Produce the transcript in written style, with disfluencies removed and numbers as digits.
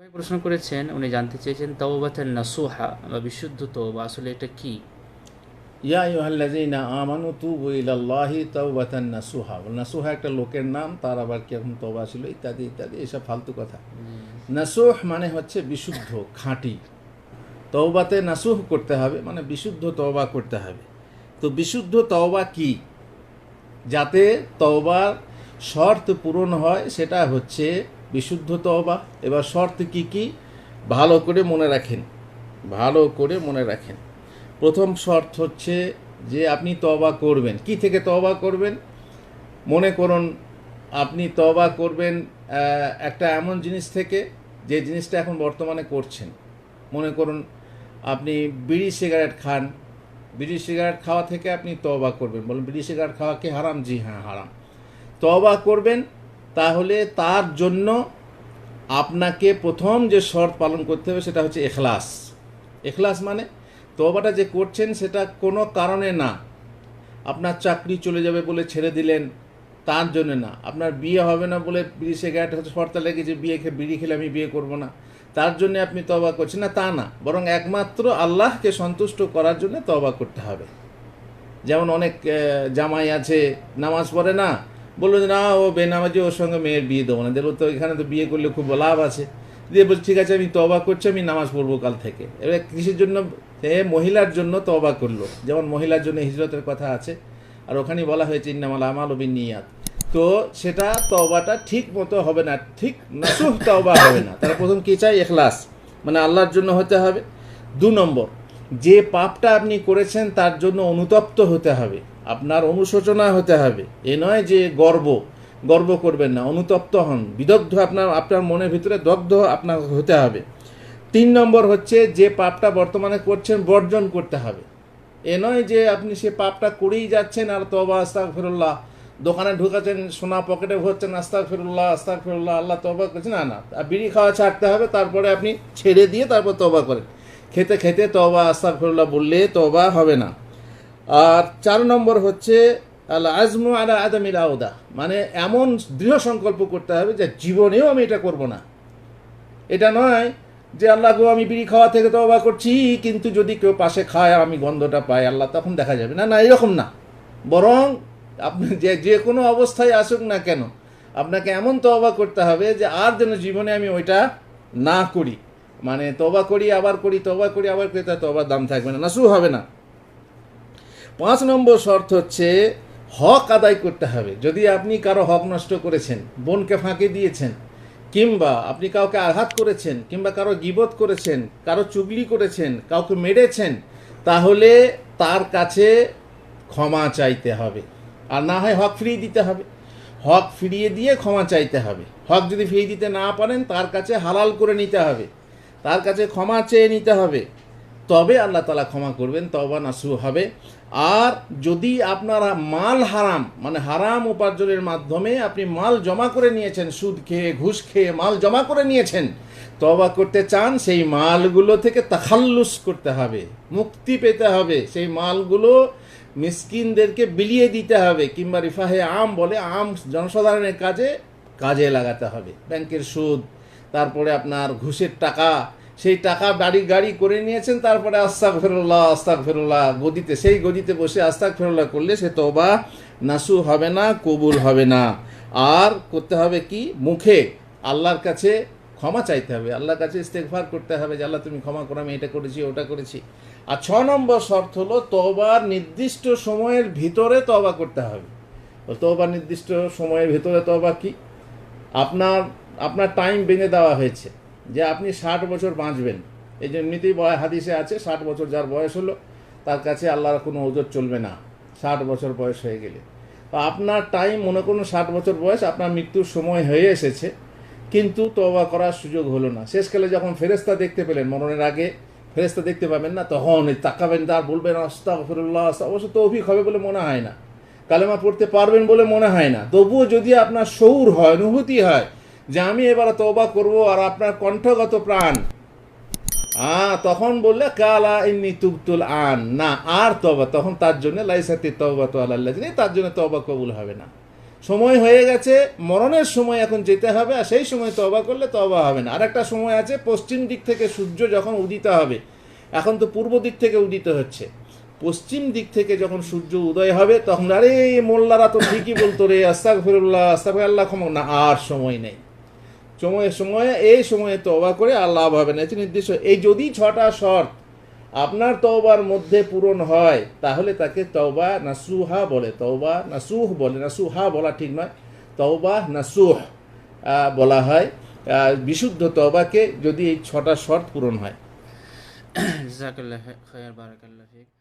ভাই প্রশ্ন করেছেন, উনি জানতে চেয়েছেন তাওবাতান নাসুহা বা বিশুদ্ধ তওবা আসলে এটা কি? ইয়া আইয়ুহাল্লাযীনা আমানু তুবু ইলাল্লাহি তাওবাতান নাসুহা। নাসুহা একটা লোকের নাম, তার আবার কিরকম তওবা ছিল ইত্যাদি ইত্যাদি, এসব ফালতু কথা। নাসুহ মানে হচ্ছে বিশুদ্ধ, খাঁটি। তওবাতে নাসুহ করতে হবে মানে বিশুদ্ধ তওবা করতে হবে। তো বিশুদ্ধ তওবা কি, যাতে তওবার শর্ত পূরণ হয়, সেটা হচ্ছে বিশুদ্ধ তওবা। এবার শর্ত কি কি ভালো করে মনে রাখেন, ভালো করে মনে রাখেন। প্রথম শর্ত হচ্ছে যে আপনি তওবা করবেন। কি থেকে তওবা করবেন? মনে করুন আপনি তওবা করবেন একটা এমন জিনিস থেকে, যে জিনিসটা এখন বর্তমানে করছেন। মনে করুন আপনি বিড়ি সিগারেট খান, বিড়ি সিগারেট খাওয়া থেকে আপনি তওবা করবেন। বলুন বিড়ি সিগারেট খাওয়া কি হারাম? জি হ্যাঁ হারাম। তওবা করবেন, তাহলে তার জন্য আপনাকে প্রথম যে শর্ত পালন করতে হবে সেটা হচ্ছে ইখলাস। ইখলাস মানে তওবাটা যে করছেন সেটা কোনো কারণে না। আপনার চাকরি চলে যাবে বলে ছেড়ে দিলেন, তার জন্য না। আপনার বিয়ে হবে না বলে বিড়ি সিগারেট হচ্ছে শর্তে লেগেছে, বিড়ি খেলে আমি বিয়ে করব না, তার জন্য আপনি তওবা করছেন না, তা না। বরং একমাত্র আল্লাহকে সন্তুষ্ট করার জন্য তওবা করতে হবে। যেমন অনেক জামাই আছে নামাজ পড়ে না, বললো যে না ও বেনামাজি, ওর সঙ্গে মেয়ের বিয়ে দেবো না, দেখলো তো এখানে তো বিয়ে করলে খুব লাভ আছে, দিয়ে বলছি ঠিক আছে আমি তওবা করছি, আমি নামাজ পড়বো কাল থেকে। এবার কিসের জন্য? সে মহিলার জন্য তওবা করলো। যেমন মহিলার জন্য হিজরতের কথা আছে, আর ওখানেই বলা হয়েছে ইন্নামাল আমালু বিন্নিয়াত। তো সেটা তওবাটা ঠিক মতো হবে না, ঠিক নাসুহ তওবা হবে না। তার প্রথম কি চাই? ইখলাস, মানে আল্লাহর জন্য হতে হবে। 2 নম্বর, যে পাপটা আপনি করেছেন তার জন্য অনুতপ্ত হতে হবে, আপনার অনুশোচনা হতে হবে। এ নয় যে গর্ব করবেন না, অনুতপ্ত হন, বিদগ্ধ, আপনার মনের ভিতরে দগ্ধ আপনার হতে হবে। 3 নম্বর হচ্ছে যে পাপটা বর্তমানে করছেন বর্জন করতে হবে। এ নয় যে আপনি সে পাপটা করেই যাচ্ছেন আর তওবা আস্তাগফিরুল্লাহ, দোকানে ঢুকাচ্ছেন সোনা পকেটে ভরছেন আস্তাগফিরুল্লাহ আস্তাগফিরুল্লাহ, আল্লাহ তওবা করছেন, না না। বিড়ি খাওয়া ছাড়তে হবে, তারপরে আপনি ছেড়ে দিয়ে তারপর তওবা করেন। খেতে খেতে তওবা আস্তাগফিরুল্লাহ বললে তওবা হবে না। আর 4 নম্বর হচ্ছে আল আজমু আলা আদামিল আওদা, মানে এমন দৃঢ় সংকল্প করতে হবে যে জীবনেও আমি এটা করব না। এটা নয় যে আল্লাহ গো আমি বিড়ি খাওয়া থেকে তওবা করছি, কিন্তু যদি কেউ পাশে খায় আমি গন্ধটা পাই, আল্লাহ তখন দেখা যাবে, না না, এরকম না। বরং আপনি যে কোনো অবস্থায় আসুক না কেন, আপনাকে এমন তওবা করতে হবে যে আর যেন জীবনে আমি ওইটা না করি। মানে তওবা করি আবার করি, তওবা করি আবার করি, তার তওবার দাম থাকবে না, নাসু হবে না। 5 নম্বর শর্ত হচ্ছে হক আদায় করতে হবে। যদি আপনি কারো হক নষ্ট করেছেন, বোনকে ফাঁকি দিয়েছেন, কিংবা আপনি কাউকে আঘাত করেছেন, কিংবা কারো গীবত করেছেন, কারো চুগলি করেছেন, কাউকে মেরেছেন, তাহলে তার কাছে ক্ষমা চাইতে হবে। আর না হয় হক ফিরিয়ে দিতে হবে। হক ফিরিয়ে দিয়ে ক্ষমা চাইতে হবে। হক যদি ফিরিয়ে দিতে না পারেন, তার কাছে হালাল করে নিতে হবে, তার কাছে ক্ষমা চেয়ে নিতে হবে, তবে আল্লাহ তাআলা ক্ষমা করবেন, তওবা নাসুহ হবে। আর যদি আপনার মাল হারাম, মানে হারাম উপার্জনের মাধ্যমে আপনি মাল জমা করে নিয়েছেন, সুদ খেয়ে ঘুষ খেয়ে মাল জমা করে নিয়েছেন, তওবা করতে চান, সেই মালগুলো থেকে তাখাল্লুস করতে হবে, মুক্তি পেতে হবে। সেই মালগুলো মিসকিনদেরকে বিলিয়ে দিতে হবে, কিংবা রিফাহে আম বলে, আম জনসাধারণের কাজে লাগাতে হবে। ব্যাংকের সুদ, তারপরে আপনার ঘুষের টাকা, সেই টাকা গাড়ি করে নিয়েছেন, তারপরে আস্তাগফিরুল্লাহ গদিতে, সেই গদিতে বসে আস্তাগফিরুল্লাহ করলে সে তওবা নাসু হবে না, কবুল হবে না। আর করতে হবে কি? মুখে আল্লাহর কাছে ক্ষমা চাইতে হবে, আল্লাহর কাছে ইস্তেগফার করতে হবে যে আল্লাহ তুমি ক্ষমা করো, আমি এটা করেছি ওটা করেছি। আর 6 নম্বর শর্ত হলো তওবার নির্দিষ্ট সময়ের ভিতরে তওবা করতে হবে। তওবার নির্দিষ্ট সময়ের ভিতরে তওবা কি? আপনার টাইম বেঁধে দেওয়া হয়েছে যে আপনি 60 বছর বাঁচবেন। এই যে এমনিতেই হাদিসে আছে 60 বছর যার বয়স হলো তার কাছে আল্লাহর কোনো ওজর চলবে না 60 বছর বয়স হয়ে গেলে। তো আপনার টাইম, মনে করুন 60 বছর বয়স, আপনার মৃত্যুর সময় হয়ে এসেছে, কিন্তু তওবা করার সুযোগ হলো না। শেষকালে যখন ফেরেশতা দেখতে পেলেন, মরণের আগে ফেরেশতা দেখতে পাবেন না, তখন তাকাবেন, তার বলবেন আস্তাগফিরুল্লাহ, অবশ্য তৌফিক হবে বলে মনে হয় না, কালেমা পড়তে পারবেন বলে মনে হয় না। তবুও যদি আপনার শউর হয়, অনুভূতি হয় যে আমি এবার তওবা করব, আর আপনার কণ্ঠগত প্রাণ তখন বললে কালা ইন্নী তুবতুল না আর তওবা, তখন তার জন্য লাইসাতি তাওবাতু আলাল্লাযিনা, তার জন্য তওবা কবুল হবে না। সময় হয়ে গেছে, মরণের সময় এখন যেতে হবে, আর সেই সময় তওবা করলে তওবা হবে না। আর একটা সময় আছে, পশ্চিম দিক থেকে সূর্য যখন উদিত হবে, এখন তো পূর্ব দিক থেকে উদিত হচ্ছে, পশ্চিম দিক থেকে যখন সূর্য উদয় হবে তখন আরে মোল্লারা তো ঠিকই বলতো রে, আস্তাগফিরুল্লাহ আস্তাগফিরুল্লাহ, ক্ষমা না, আর সময় নেই। সময়ে এই সময়ে তওবা করে আর লাভ হবে না, নির্দিষ্ট। এই যদি 6টা শর্ত আপনার তওবার মধ্যে পূরণ হয় তাহলে তাকে তওবা নাসুহা বলে। তওবা নাসুহ বলে, নাসুহা বলা ঠিক নয়, তওবা নাসুহ বলা হয় বিশুদ্ধ তওবাকে, যদি এই 6টা শর্ত পূরণ হয়। জাযাকাল্লাহু খাইর, বারাকাল্লাহু ফিক।